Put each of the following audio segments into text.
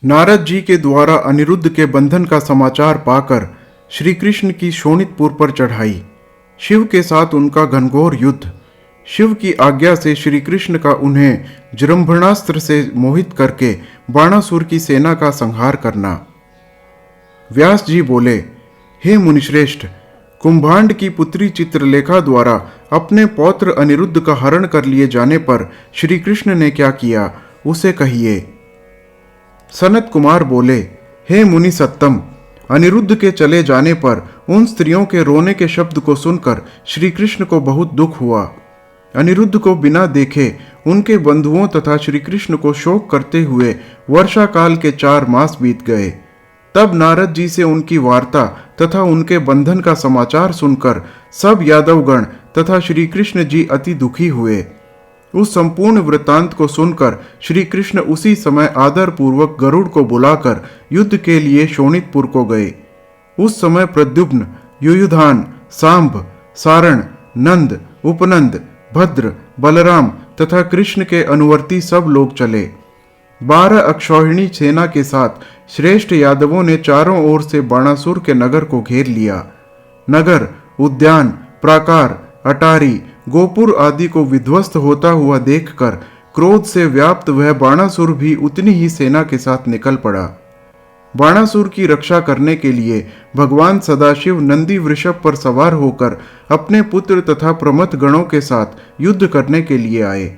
नारद जी के द्वारा अनिरुद्ध के बंधन का समाचार पाकर श्री कृष्ण की शोणितपुर पर चढ़ाई। शिव के साथ उनका घनघोर युद्ध। शिव की आज्ञा से श्री कृष्ण का उन्हें जृंभणास्त्र से मोहित करके बाणासुर की सेना का संहार करना। व्यास जी बोले, हे मुनिश्रेष्ठ, कुंभांड की पुत्री चित्रलेखा द्वारा अपने पौत्र अनिरुद्ध का हरण कर लिए जाने पर श्री कृष्ण ने क्या किया, उसे कहिए। सनत कुमार बोले, हे मुनि सत्तम, अनिरुद्ध के चले जाने पर उन स्त्रियों के रोने के शब्द को सुनकर श्री कृष्ण को बहुत दुख हुआ। अनिरुद्ध को बिना देखे उनके बंधुओं तथा श्री कृष्ण को शोक करते हुए वर्षा काल के 4 मास बीत गए। तब नारद जी से उनकी वार्ता तथा उनके बंधन का समाचार सुनकर सब यादवगण तथा श्री कृष्ण जी अति दुखी हुए। उस संपूर्ण वृत्तांत को सुनकर श्री कृष्ण उसी समय आदर पूर्वक गरुड़ को बुलाकर युद्ध के लिए शोणितपुर को गए। उस समय प्रद्युम्न, युयुधान, सांब, सारण, नंद, उपनंद, भद्र, बलराम तथा कृष्ण के अनुवर्ती सब लोग चले। 12 अक्षौहिणी सेना के साथ श्रेष्ठ यादवों ने चारों ओर से बाणासुर के नगर को घेर लिया। नगर, उद्यान, प्राकार, अटारी, गोपुर आदि को विध्वस्त होता हुआ देखकर क्रोध से व्याप्त वह बाणासुर भी उतनी ही सेना के साथ निकल पड़ा। बाणासुर की रक्षा करने के लिए भगवान सदाशिव नंदी वृषभ पर सवार होकर अपने पुत्र तथा प्रमथ गणों के साथ युद्ध करने के लिए आए।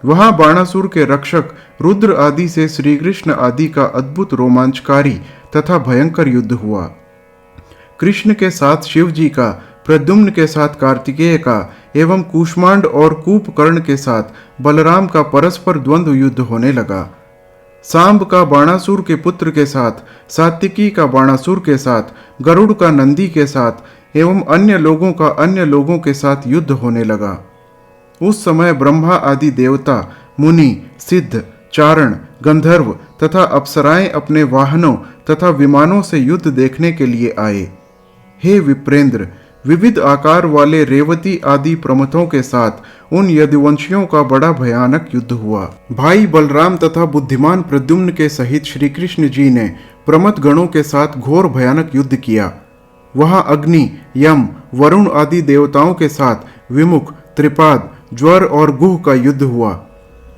वहां बाणासुर के रक्षक रुद्र आदि से श्री कृष्ण आदि का अद्भुत रोमांचकारी तथा भयंकर युद्ध हुआ। कृष्ण के साथ शिव जी का, प्रद्युम्न के साथ कार्तिकेय का एवं कूष्मांड और कूपकर्ण के साथ बलराम का परस्पर द्वंद्व युद्ध होने लगा। सांब का बाणासुर के पुत्र के साथ, सात्विकी का बाणासुर के साथ, गरुड़ का नंदी के साथ एवं अन्य लोगों का अन्य लोगों के साथ युद्ध होने लगा। उस समय ब्रह्मा आदि देवता, मुनि, सिद्ध, चारण, गंधर्व तथा अप्सराएं अपने वाहनों तथा विमानों से युद्ध देखने के लिए आए। हे विप्रेंद्र, विविध आकार वाले रेवती आदि प्रमथों के साथ उन यदुवंशियों का बड़ा भयानक युद्ध हुआ। भाई बलराम तथा बुद्धिमान प्रद्युम्न के सहित श्री कृष्ण जी ने प्रमथ गणों के साथ घोर भयानक युद्ध किया। वहां अग्नि, यम, वरुण आदि देवताओं के साथ विमुख, त्रिपाद, ज्वर और गुह का युद्ध हुआ।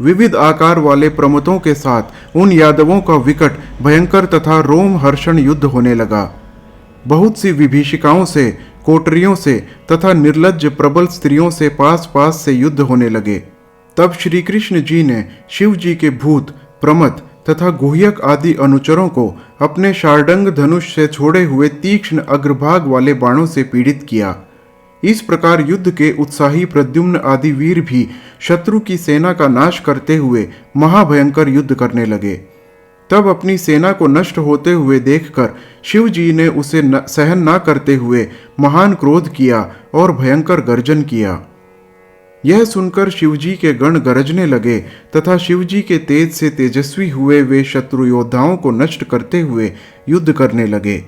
विविध आकार वाले प्रमथों के साथ उन यादवों का विकट, भयंकर तथा रोम हर्षण युद्ध होने लगा। बहुत सी विभीषिकाओं से, कोटरियों से तथा निर्लज्ज प्रबल स्त्रियों से पास पास से युद्ध होने लगे। तब श्री कृष्ण जी ने शिव जी के भूत, प्रमथ तथा गुह्यक आदि अनुचरों को अपने शार्दंग धनुष से छोड़े हुए तीक्ष्ण अग्रभाग वाले बाणों से पीड़ित किया। इस प्रकार युद्ध के उत्साही प्रद्युम्न आदि वीर भी शत्रु की सेना का नाश करते हुए महाभयंकर युद्ध करने लगे। तब अपनी सेना को नष्ट होते हुए देखकर शिव जी ने उसे सहन न करते हुए महान क्रोध किया और भयंकर गर्जन किया। यह सुनकर शिवजी के गण गरजने लगे तथा शिवजी के तेज से तेजस्वी हुए वे शत्रु योद्धाओं को नष्ट करते हुए युद्ध करने लगे।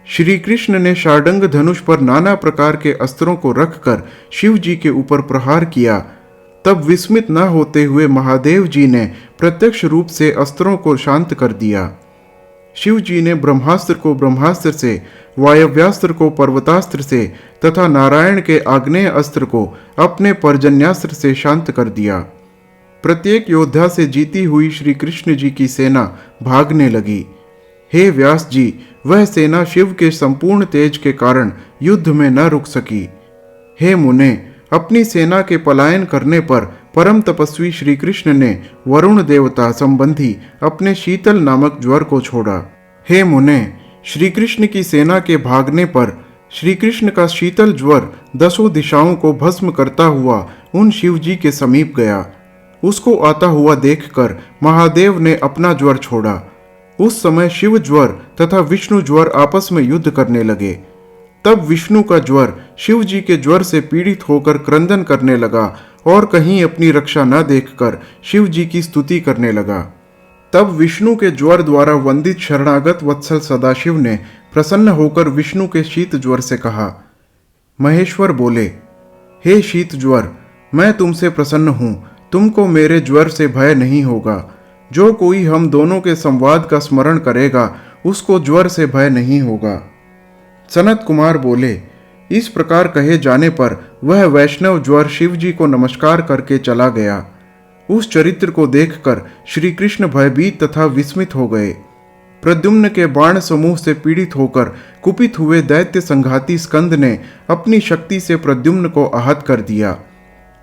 श्री कृष्ण ने शार्दंग धनुष पर नाना प्रकार के अस्त्रों को रखकर शिव जी के ऊपर प्रहार किया। तब विस्मित न होते हुए महादेव जी ने प्रत्यक्ष रूप से अस्त्रों को शांत कर दिया। शिव जी ने ब्रह्मास्त्र को ब्रह्मास्त्र से, वायव्यास्त्र को पर्वतास्त्र से तथा नारायण के आग्नेय अस्त्र को अपने पर्जन्यास्त्र से शांत कर दिया। प्रत्येक योद्धा से जीती हुई श्री कृष्ण जी की सेना भागने लगी। हे व्यास जी, वह सेना शिव के संपूर्ण तेज के कारण युद्ध में न रुक सकी। हे मुने, अपनी सेना के पलायन करने पर परम तपस्वी श्री कृष्ण ने वरुण देवता संबंधी अपने शीतल नामक ज्वर को छोड़ा। हे मुने, श्री कृष्ण की सेना के भागने पर श्री कृष्ण का शीतल ज्वर 10 दिशाओं को भस्म करता हुआ उन शिव जी के समीप गया। उसको आता हुआ देखकर महादेव ने अपना ज्वर छोड़ा। उस समय शिव ज्वर तथा विष्णु ज्वर आपस में युद्ध करने लगे। तब विष्णु का ज्वर शिव जी के ज्वर से पीड़ित होकर क्रंदन करने लगा और कहीं अपनी रक्षा न देखकर शिव जी की स्तुति करने लगा। तब विष्णु के ज्वर द्वारा वंदित शरणागत वत्सल सदाशिव ने प्रसन्न होकर विष्णु के शीत ज्वर से कहा। महेश्वर बोले, हे शीत ज्वर, मैं तुमसे प्रसन्न हूं, तुमको मेरे ज्वर से भय नहीं होगा। जो कोई हम दोनों के संवाद का स्मरण करेगा उसको ज्वर से भय नहीं होगा। सनत कुमार बोले, इस प्रकार कहे जाने पर वह वैष्णव ज्वर शिव जी को नमस्कार करके चला गया। उस चरित्र को देखकर श्री कृष्ण भयभीत तथा विस्मित हो गए। प्रद्युम्न के बाण समूह से पीड़ित होकर कुपित हुए दैत्य संघाती स्कंद ने अपनी शक्ति से प्रद्युम्न को आहत कर दिया।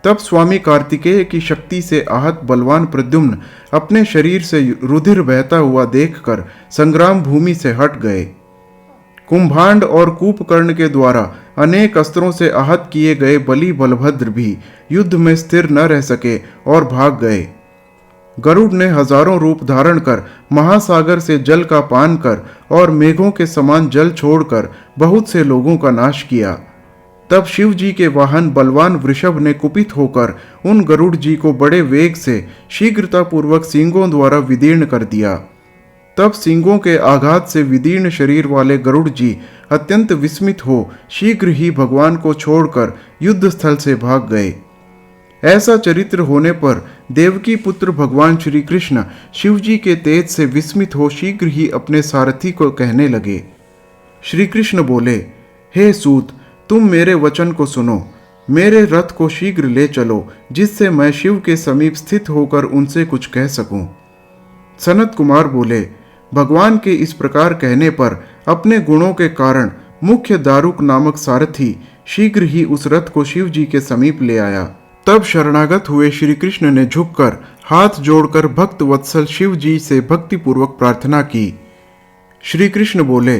तब स्वामी कार्तिकेय की शक्ति से आहत बलवान प्रद्युम्न अपने शरीर से रुधिर बहता हुआ देखकर संग्राम भूमि से हट गए। कुंभांड और कूपकर्ण के द्वारा अनेक अस्त्रों से आहत किए गए बलि बलभद्र भी युद्ध में स्थिर न रह सके और भाग गए। गरुड़ ने हजारों रूप धारण कर महासागर से जल का पान कर और मेघों के समान जल छोड़कर बहुत से लोगों का नाश किया। तब शिव जी के वाहन बलवान वृषभ ने कुपित होकर उन गरुड़ जी को बड़े वेग से शीघ्रतापूर्वक सींगों द्वारा विदीर्ण कर दिया। तब सींगों के आघात से विदीर्ण शरीर वाले गरुड़ जी अत्यंत विस्मित हो शीघ्र ही भगवान को छोड़कर युद्ध स्थल से भाग गए। ऐसा चरित्र होने पर देवकी पुत्र भगवान श्री कृष्ण शिव जी के तेज से विस्मित हो शीघ्र ही अपने सारथी को कहने लगे। श्री कृष्ण बोले, हे सूत, तुम मेरे वचन को सुनो। मेरे रथ को शीघ्र ले चलो, जिससे मैं शिव के समीप स्थित होकर उनसे कुछ कह सकूं। सनत कुमार बोले, भगवान के इस प्रकार कहने पर अपने गुणों के कारण मुख्य दारुक नामक सारथी शीघ्र ही उस रथ को शिव जी के समीप ले आया। तब शरणागत हुए श्री कृष्ण ने झुककर हाथ जोड़कर भक्त वत्सल शिव जी से भक्तिपूर्वक प्रार्थना की। श्री कृष्ण बोले,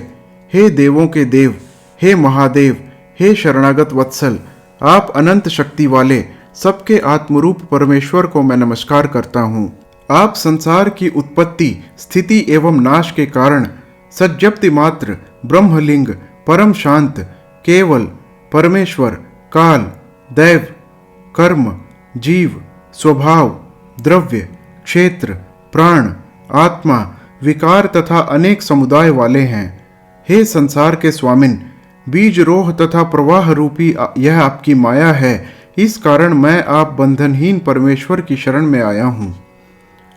हे देवों के देव, हे महादेव, हे शरणागत वत्सल, आप अनंत शक्ति वाले सबके आत्मरूप परमेश्वर को मैं नमस्कार करता हूँ। आप संसार की उत्पत्ति, स्थिति एवं नाश के कारण सज्जप्ति मात्र, ब्रह्मलिंग, परम शांत, केवल, परमेश्वर, काल, दैव, कर्म, जीव, स्वभाव, द्रव्य, क्षेत्र, प्राण, आत्मा, विकार तथा अनेक समुदाय वाले हैं। हे संसार के स्वामिन, बीज रोह तथा प्रवाह रूपी यह आपकी माया है। इस कारण मैं आप बंधनहीन परमेश्वर की शरण में आया हूँ।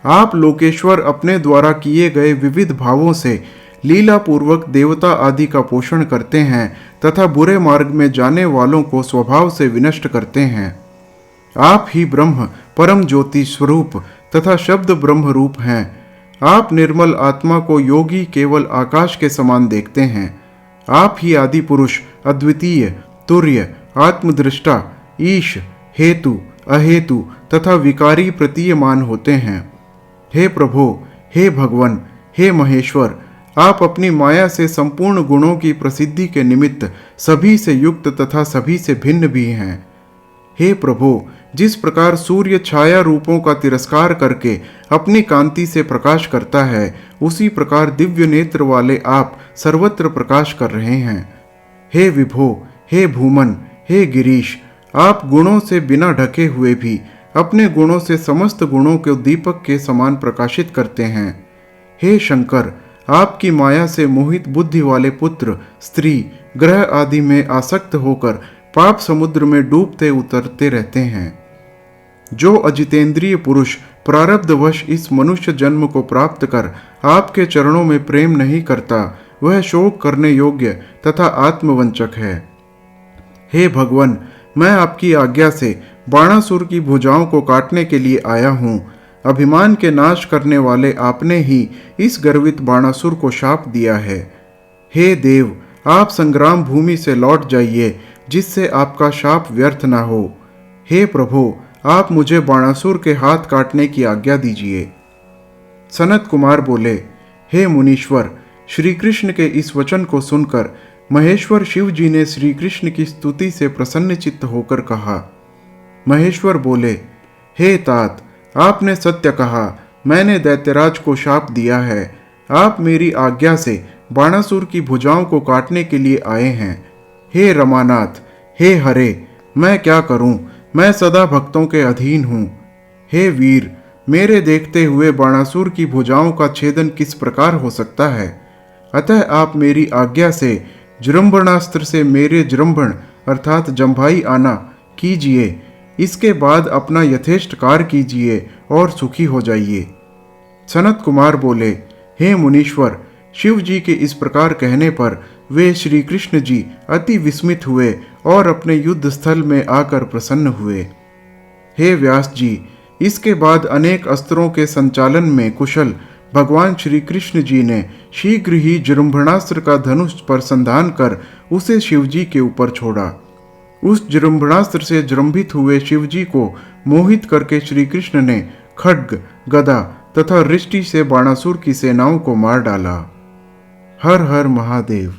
आप लोकेश्वर अपने द्वारा किए गए विविध भावों से लीला पूर्वक देवता आदि का पोषण करते हैं तथा बुरे मार्ग में जाने वालों को स्वभाव से विनष्ट करते हैं। आप ही ब्रह्म, परम ज्योति स्वरूप तथा शब्द ब्रह्म रूप हैं। आप निर्मल आत्मा को योगी केवल आकाश के समान देखते हैं। आप ही आदि पुरुष, अद्वितीय, तुर्य, आत्मदृष्टा, ईश, हेतु, अहेतु तथा विकारी प्रतीयमान होते हैं। हे प्रभो, हे भगवन, हे महेश्वर, आप अपनी माया से संपूर्ण गुणों की प्रसिद्धि के निमित्त सभी से युक्त तथा सभी से भिन्न भी हैं। हे प्रभो, जिस प्रकार सूर्य छाया रूपों का तिरस्कार करके अपनी कांति से प्रकाश करता है, उसी प्रकार दिव्य नेत्र वाले आप सर्वत्र प्रकाश कर रहे हैं। हे विभो, हे भूमन, हे गिरीश, आप गुणों से बिना ढके हुए भी अपने गुणों से समस्त गुणों को दीपक के समान प्रकाशित करते हैं। हे शंकर, आपकी माया से मोहित बुद्धि वाले पुत्र, स्त्री, ग्रह आदि में आसक्त होकर पाप समुद्र में डूबते उतरते रहते हैं। जो अजितेंद्रिय पुरुष प्रारब्धवश इस मनुष्य जन्म को प्राप्त कर आपके चरणों में प्रेम नहीं करता, वह शोक करने योग्य तथा आत्मवंचक है। हे भगवन, मैं आपकी आज्ञा से बाणासुर की भुजाओं को काटने के लिए आया हूँ। अभिमान के नाश करने वाले आपने ही इस गर्वित बाणासुर को शाप दिया है। हे देव, आप संग्राम भूमि से लौट जाइए, जिससे आपका शाप व्यर्थ न हो। हे प्रभु, आप मुझे बाणासुर के हाथ काटने की आज्ञा दीजिए। सनत कुमार बोले, हे मुनीश्वर, श्री कृष्ण के इस वचन को सुनकर महेश्वर शिव जी ने श्री कृष्ण की स्तुति से प्रसन्न चित्त होकर कहा। महेश्वर बोले, हे तात, आपने सत्य कहा। मैंने दैत्यराज को शाप दिया है। आप मेरी आज्ञा से बाणासुर की भुजाओं को काटने के लिए आए हैं। हे रमानाथ, हे हरे, मैं क्या करूं? मैं सदा भक्तों के अधीन हूँ। हे वीर, मेरे देखते हुए बाणासुर की भुजाओं का छेदन किस प्रकार हो सकता है? अतः आप मेरी आज्ञा से जृंभणास्त्र से मेरे जृंभण अर्थात जम्भाई आना कीजिए। इसके बाद अपना यथेष्ट कार्य कीजिए और सुखी हो जाइए। सनत कुमार बोले, हे मुनीश्वर, शिव जी के इस प्रकार कहने पर वे श्री कृष्ण जी अति विस्मित हुए और अपने युद्ध स्थल में आकर प्रसन्न हुए। हे व्यास जी, इसके बाद अनेक अस्त्रों के संचालन में कुशल भगवान श्री कृष्ण जी ने शीघ्र ही जृंभणास्त्र का धनुष पर संधान कर उसे शिवजी के ऊपर छोड़ा। उस जृंभणास्त्र से जृंभित हुए शिवजी को मोहित करके श्री कृष्ण ने खड्ग, गदा तथा रिष्टि से बाणासुर की सेनाओं को मार डाला। हर हर महादेव।